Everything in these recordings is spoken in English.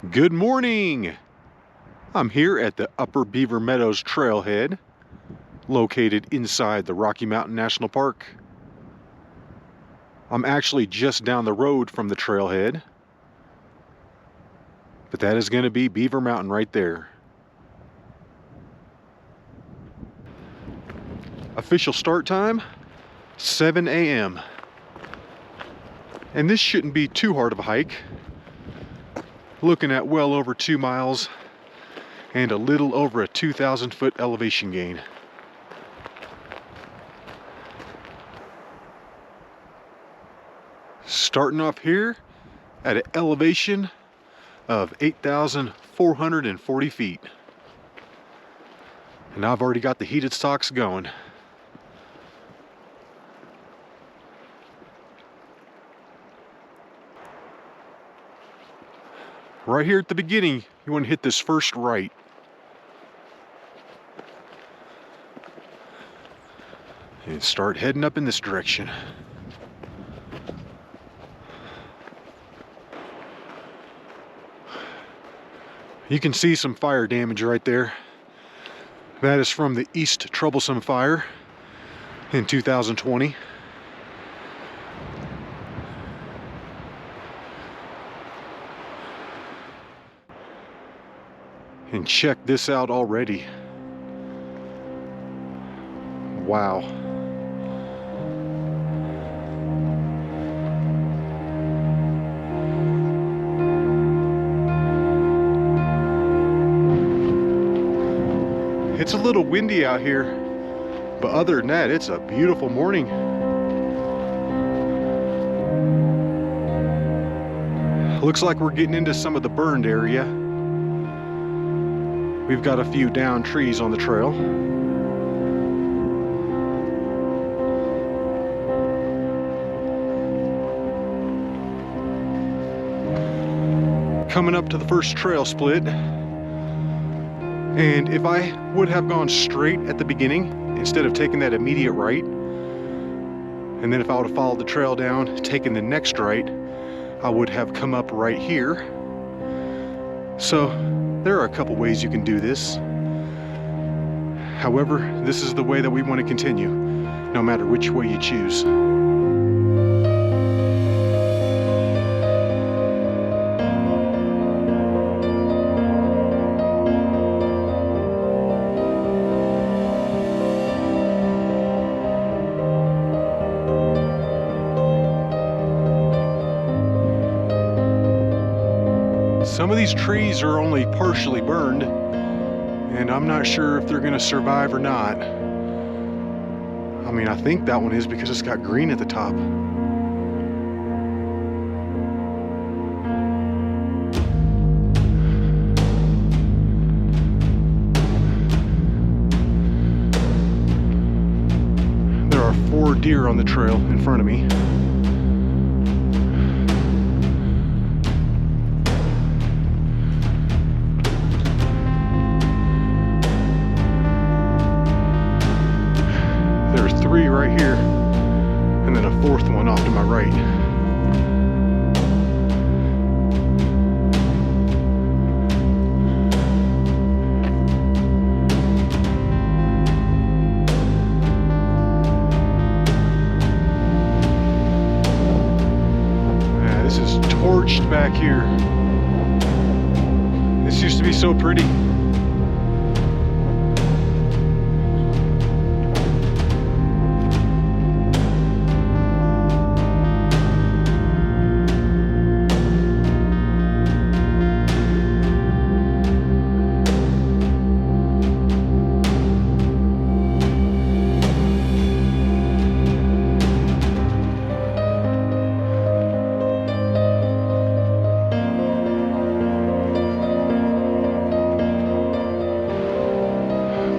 Good morning! I'm here at the Upper Beaver Meadows Trailhead, located inside the Rocky Mountain National Park. I'm actually just down the road from the trailhead, but that is going to be Beaver Mountain right there. Official start time, 7 a.m. And this shouldn't be too hard of a hike. Looking at well over 2 miles and a little over a 2,000 foot elevation gain. Starting off here at an elevation of 8,440 feet. And I've already got the heated socks going. Right here at the beginning, you want to hit this first right. And start heading up in this direction. You can see some fire damage right there. That is from the East Troublesome Fire in 2020. And check this out already. Wow. It's a little windy out here, but other than that, it's a beautiful morning. Looks like we're getting into some of the burned area. We've got a few downed trees on the trail. Coming up to the first trail split. And if I would have gone straight at the beginning, instead of taking that immediate right, and then if I would have followed the trail down, taken the next right, I would have come up right here. So there are a couple ways you can do this. However, this is the way that we want to continue, no matter which way you choose. Some of these trees are only partially burned, and I'm not sure if they're going to survive or not. I mean, I think that one is because it's got green at the top. There are 4 deer on the trail in front of me. There's 3 right here, and then a 4th one off to my right. Yeah, this is torched back here. This used to be so pretty.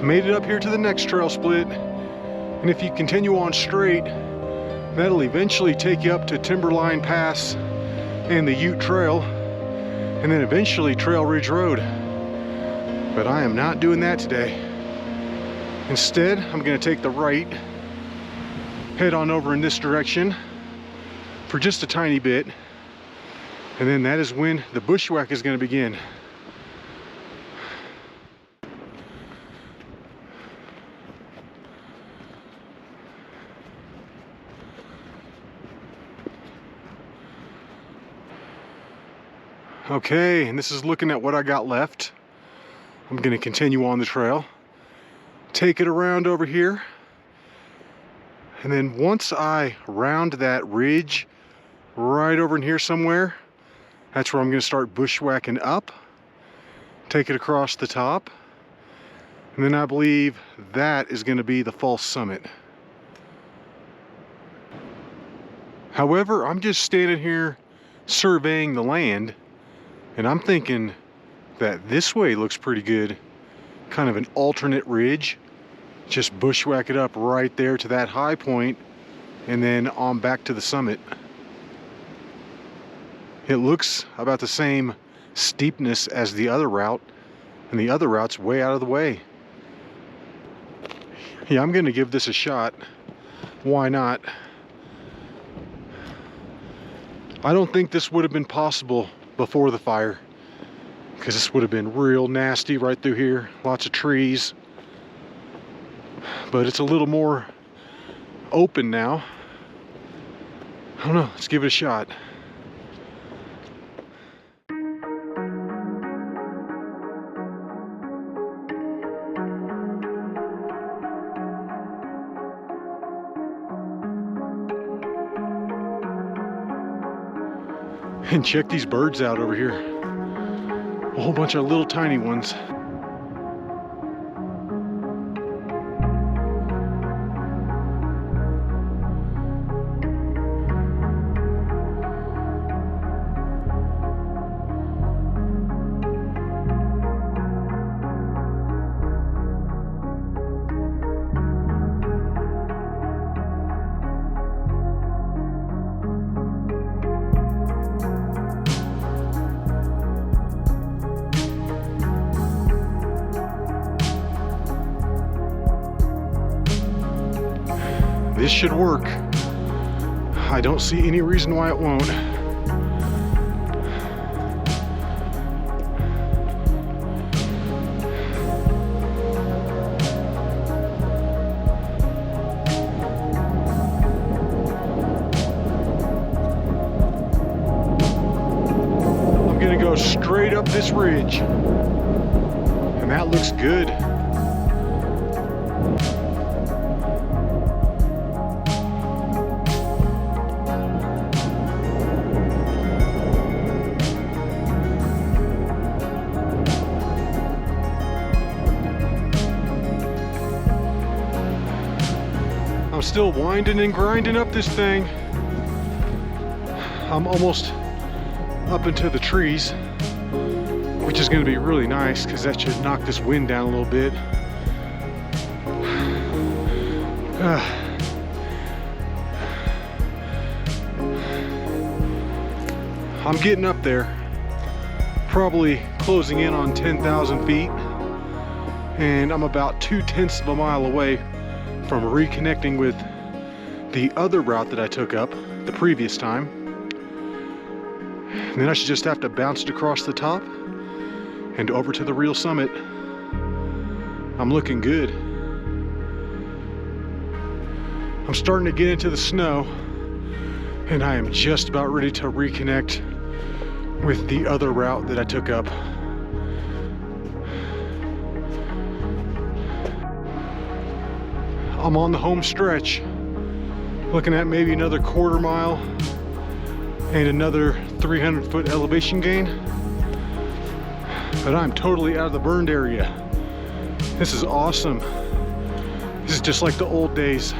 Made it up here to the next trail split, and if you continue on straight, that'll eventually take you up to Timberline Pass and the Ute Trail, and then eventually Trail Ridge Road. But I am not doing that today. Instead, I'm going to take the right, head on over in this direction for just a tiny bit, And then that is when the bushwhack is going to begin. Okay, and this is looking at what I got left. I'm going to continue on the trail, take it around over here, and then once I round that ridge right over in here somewhere, that's where I'm going to start bushwhacking up, take it across the top, and then I believe that is going to be the false summit. However, I'm just standing here surveying the land, and I'm thinking that this way looks pretty good. Kind of an alternate ridge. Just bushwhack it up right there to that high point and then on back to the summit. It looks about the same steepness as the other route, and the other route's way out of the way. Yeah, I'm gonna give this a shot. Why not? I don't think this would have been possible before the fire, because this would have been real nasty right through here. Lots of trees. But it's a little more open now. I don't know, let's give it a shot. And check these birds out over here. A whole bunch of little tiny ones. This should work. I don't see any reason why it won't. I'm gonna go straight up this ridge, and that looks good. I'm still winding and grinding up this thing. I'm almost up into the trees, which is going to be really nice because that should knock this wind down a little bit. I'm getting up there, probably closing in on 10,000 feet, and I'm about 2/10 of a mile away from reconnecting with the other route that I took up the previous time. And then I should just have to bounce it across the top and over to the real summit. I'm looking good. I'm starting to get into the snow, and I am just about ready to reconnect with the other route that I took up. I'm on the home stretch, looking at maybe another quarter mile and another 300-foot elevation gain. But I'm totally out of the burned area. This is awesome. This is just like the old days.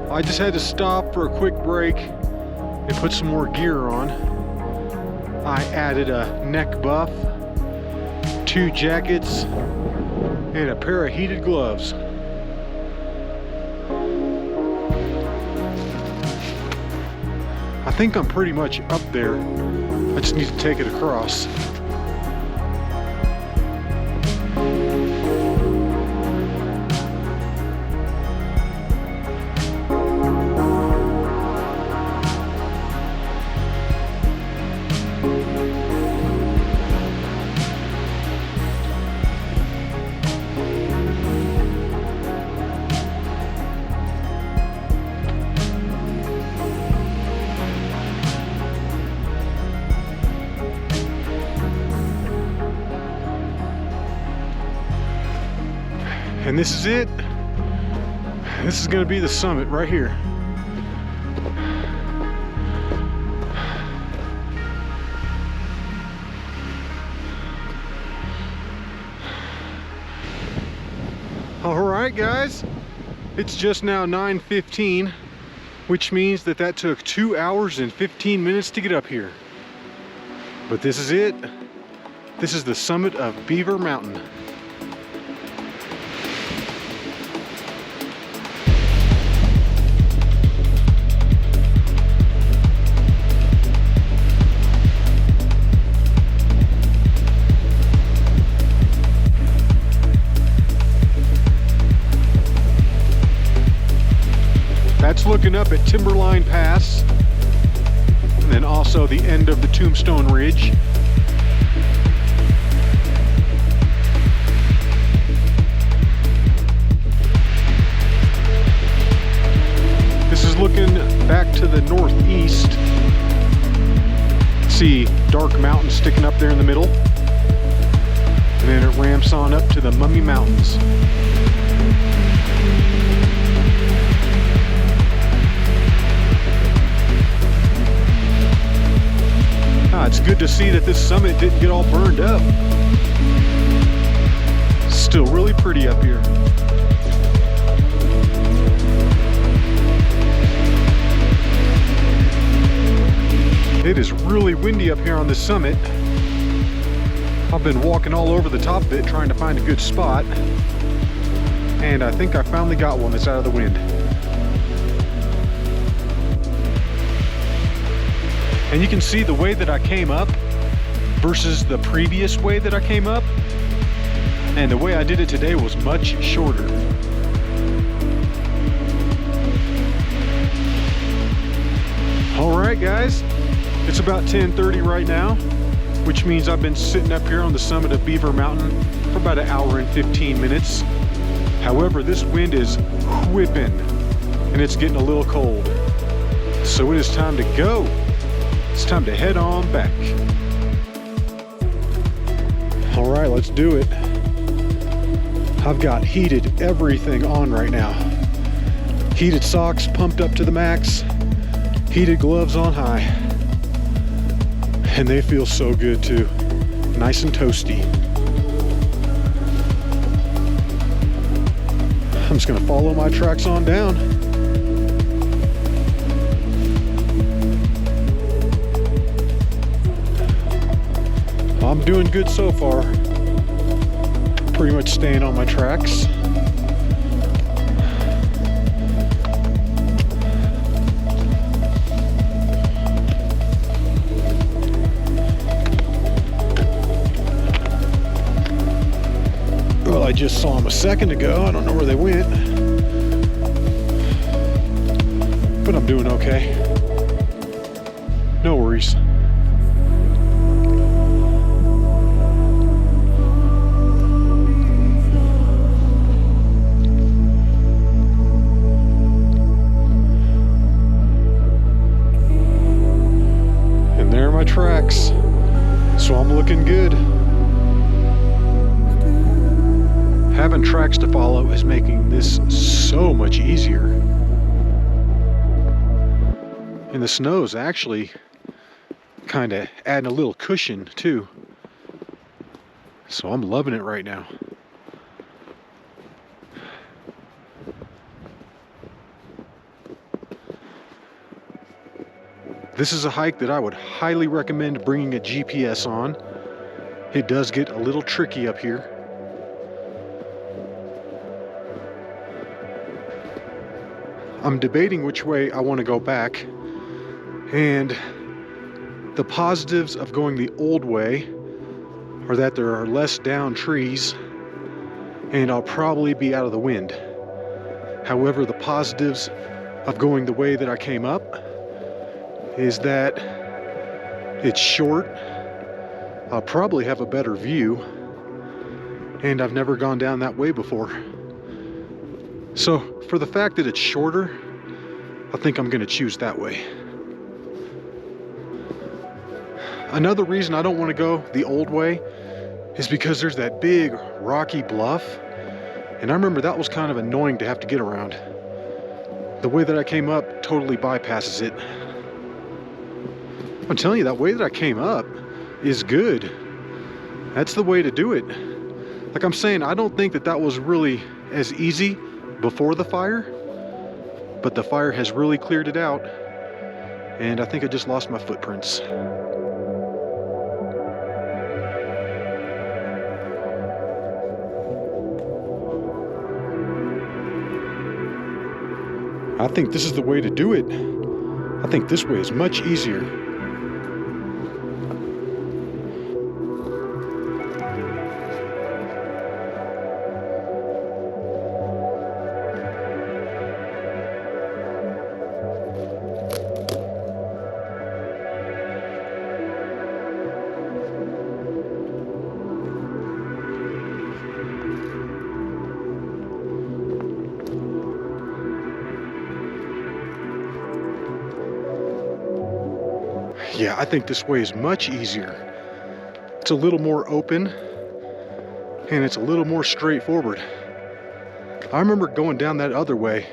I just had to stop for a quick break and put some more gear on. I added a neck buff, 2 jackets, and a pair of heated gloves. I think I'm pretty much up there. I just need to take it across. And this is it. This is going to be the summit right here. All right, guys. It's just now 9:15, which means that took 2 hours and 15 minutes to get up here. But this is it. This is the summit of Beaver Mountain. That's looking up at Timberline Pass, and then also the end of the Tombstone Ridge. This is looking back to the northeast. See Dark Mountain sticking up there in the middle, and then it ramps on up to the Mummy Mountains. It's good to see that this summit didn't get all burned up. Still really pretty up here. It is really windy up here on this summit. I've been walking all over the top of it trying to find a good spot, and I think I finally got one that's out of the wind. And you can see the way that I came up versus the previous way that I came up. And the way I did it today was much shorter. All right, guys, it's about 10:30 right now, which means I've been sitting up here on the summit of Beaver Mountain for about 1 hour and 15 minutes. However, this wind is whipping and it's getting a little cold. So it is time to go. It's time to head on back. All right, let's do it. I've got heated everything on right now. Heated socks pumped up to the max. Heated gloves on high. And they feel so good too. Nice and toasty. I'm just gonna follow my tracks on down. I'm doing good so far. Pretty much staying on my tracks. Well, I just saw them a second ago. I don't know where they went. But I'm doing okay. No worries. Tracks, so I'm looking good. Having tracks to follow is making this so much easier. And the snow's actually kind of adding a little cushion too. So I'm loving it right now. This is a hike that I would highly recommend bringing a GPS on. It does get a little tricky up here. I'm debating which way I want to go back, and The positives of going the old way are that there are less down trees and I'll probably be out of the wind. However, the positives of going the way that I came up is that it's short, I'll probably have a better view, and I've never gone down that way before. So for the fact that it's shorter, I think I'm gonna choose that way. Another reason I don't want to go the old way is because there's that big rocky bluff, and I remember that was kind of annoying to have to get around. The way that I came up totally bypasses it. I'm telling you, that way that I came up is good. That's the way to do it. Like I'm saying, I don't think that that was really as easy before the fire, but the fire has really cleared it out, and I think I just lost my footprints. I think this is the way to do it. I think this way is much easier. Yeah, I think this way is much easier. It's a little more open and it's a little more straightforward. I remember going down that other way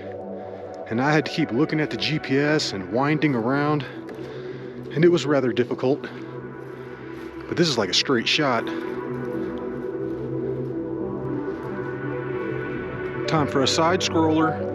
and I had to keep looking at the GPS and winding around, and it was rather difficult. But this is like a straight shot. Time for a side scroller.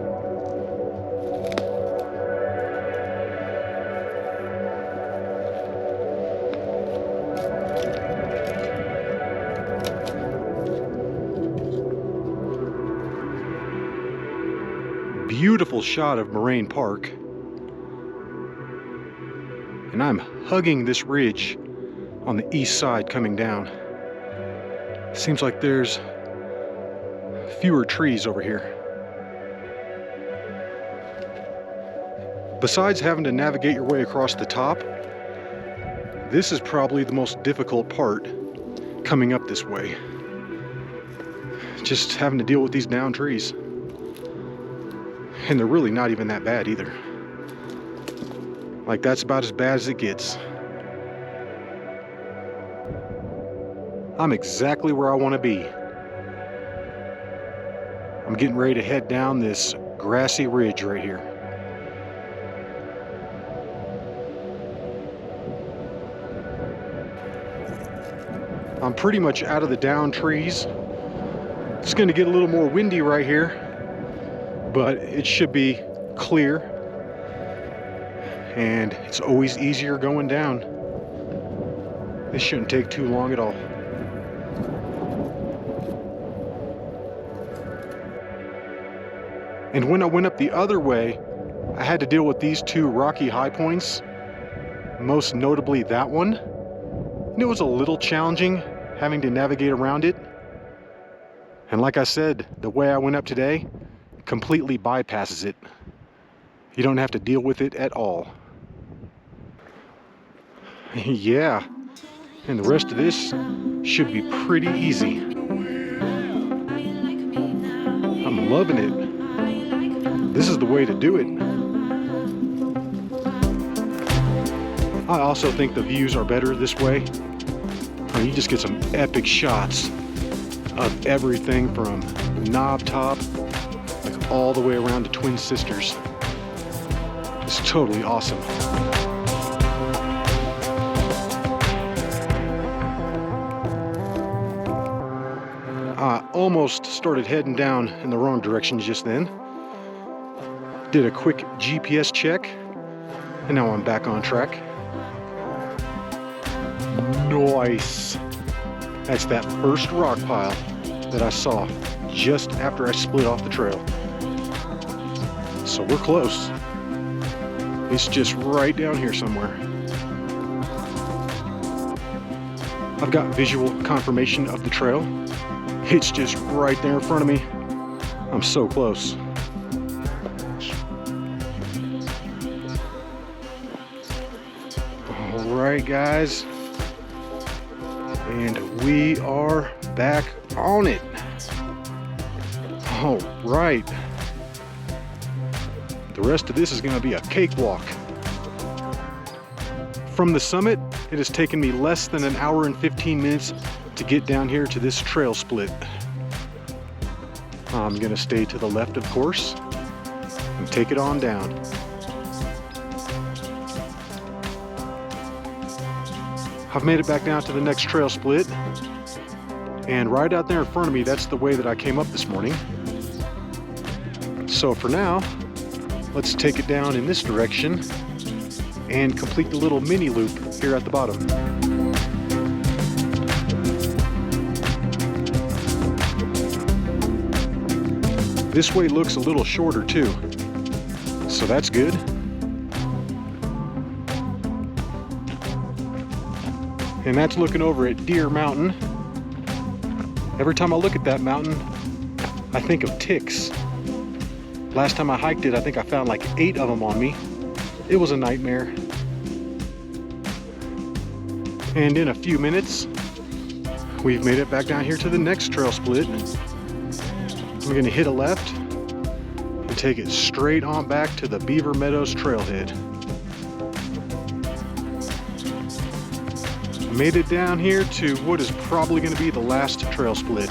Beautiful shot of Moraine Park, and I'm hugging this ridge on the east side coming down. Seems like there's fewer trees over here. Besides having to navigate your way across the top, this is probably the most difficult part coming up this way. Just having to deal with these down trees. And they're really not even that bad either. Like, that's about as bad as it gets. I'm exactly where I want to be. I'm getting ready to head down this grassy ridge right here. I'm pretty much out of the down trees. It's going to get a little more windy right here, but it should be clear, and it's always easier going down. This shouldn't take too long at all. And when I went up the other way, I had to deal with these two rocky high points, most notably that one. And it was a little challenging having to navigate around it. And like I said, the way I went up today completely bypasses it. You don't have to deal with it at all. Yeah, and the rest of this should be pretty easy. I'm loving it. This is the way to do it. I also think the views are better this way. I mean, you just get some epic shots of everything from Knob Top all the way around to Twin Sisters. It's totally awesome. I almost started heading down in the wrong direction just then. Did a quick GPS check, and now I'm back on track. Nice. That's that first rock pile that I saw just after I split off the trail. So we're close. It's just right down here somewhere. I've got visual confirmation of the trail. It's just right there in front of me. I'm so close. All right, guys. And we are back on it. All right. The rest of this is going to be a cakewalk. From the summit, it has taken me less than an hour and 15 minutes to get down here to this trail split. I'm going to stay to the left, of course, and take it on down. I've made it back down to the next trail split, and right out there in front of me, that's the way that I came up this morning. So for now, let's take it down in this direction and complete the little mini loop here at the bottom. This way looks a little shorter too, so that's good. And that's looking over at Deer Mountain. Every time I look at that mountain, I think of ticks. Last time I hiked it, I think I found like 8 of them on me. It was a nightmare. And in a few minutes, we've made it back down here to the next trail split. We're gonna hit a left and take it straight on back to the Beaver Meadows Trailhead. I made it down here to what is probably gonna be the last trail split.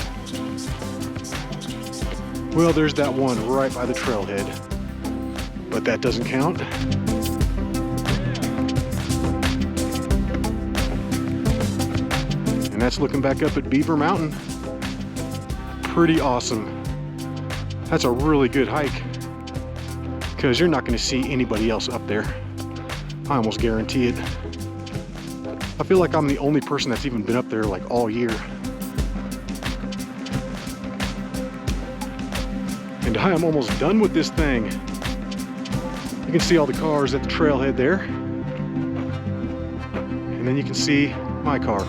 Well, there's that one right by the trailhead, but that doesn't count. And that's looking back up at Beaver Mountain. Pretty awesome. That's a really good hike, because you're not going to see anybody else up there. I almost guarantee it. I feel like I'm the only person that's even been up there like all year. And I am almost done with this thing. You can see all the cars at the trailhead there. And then you can see my car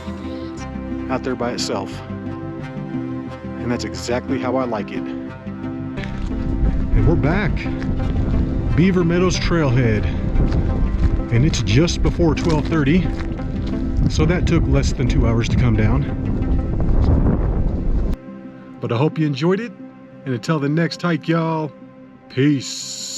out there by itself. And that's exactly how I like it. And we're back. Beaver Meadows Trailhead. And it's just before 12:30. So that took less than 2 hours to come down. But I hope you enjoyed it. And until the next hike, y'all, peace.